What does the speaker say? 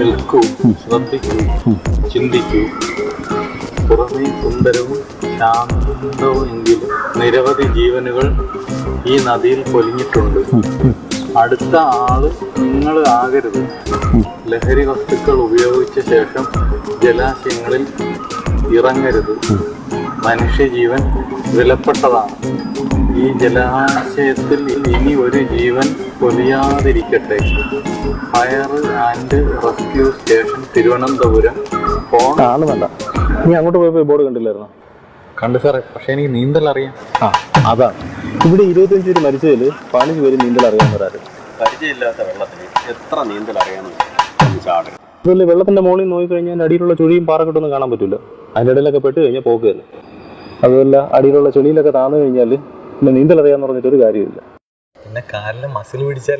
നിൽക്കൂ, ശ്രദ്ധിക്കൂ, ചിന്തിക്കൂ. പുറമേ സുന്ദരവും ശാന്തവും എങ്കിലും നിരവധി ജീവനുകൾ ഈ നദിയിൽ പൊലിഞ്ഞിട്ടുണ്ട്. അടുത്ത ആള് നിങ്ങൾ ആകരുത്. ലഹരി വസ്തുക്കൾ ഉപയോഗിച്ച ശേഷം ജലാശയങ്ങളിൽ ഇറങ്ങരുത്. മനുഷ്യജീവൻ വിലപ്പെട്ടതാണ്. ഈ ജലാശയത്തിൽ ഇനി ഒരു ജീവൻ പൊലിയാതിരിക്കട്ടെ. Fire and rescue station, Thiruvananthapuram. ആള് വേണ്ട. നീ അങ്ങോട്ട് പോയപ്പോ ബോർഡ് കണ്ടില്ലായിരുന്നോ? കണ്ടു സാറേ, പക്ഷെ എനിക്ക് നീന്തൽ അറിയാം. അതാണ് ഇവിടെ 25 പേര് മരിച്ചതിൽ 15 പേര് നീന്തൽ അറിയാവുന്നവരാരും. പരിചയമില്ലാത്ത വെള്ളത്തിൽ എത്ര നീന്തൽ അറിയാമെന്ന് ചാടും. അതുപോലെ വെള്ളത്തിന്റെ മുകളിൽ നോക്കിക്കഴിഞ്ഞാൽ അടിയിലുള്ള ചുഴിയും പാറക്കെട്ടൊന്നും കാണാൻ പറ്റില്ല. അതിൻ്റെ ഇടയിലൊക്കെ പെട്ട് കഴിഞ്ഞാൽ പോക്ക് തന്നെ. അതുമല്ല, അടിയിലുള്ള ചെളിയിലൊക്കെ താന്നു കഴിഞ്ഞാൽ പിന്നെ നീന്തൽ അറിയാമെന്ന് പറഞ്ഞിട്ടൊരു കാര്യമില്ല. പിന്നെ കാലിലെ മസിൽ പിടിച്ചാൽ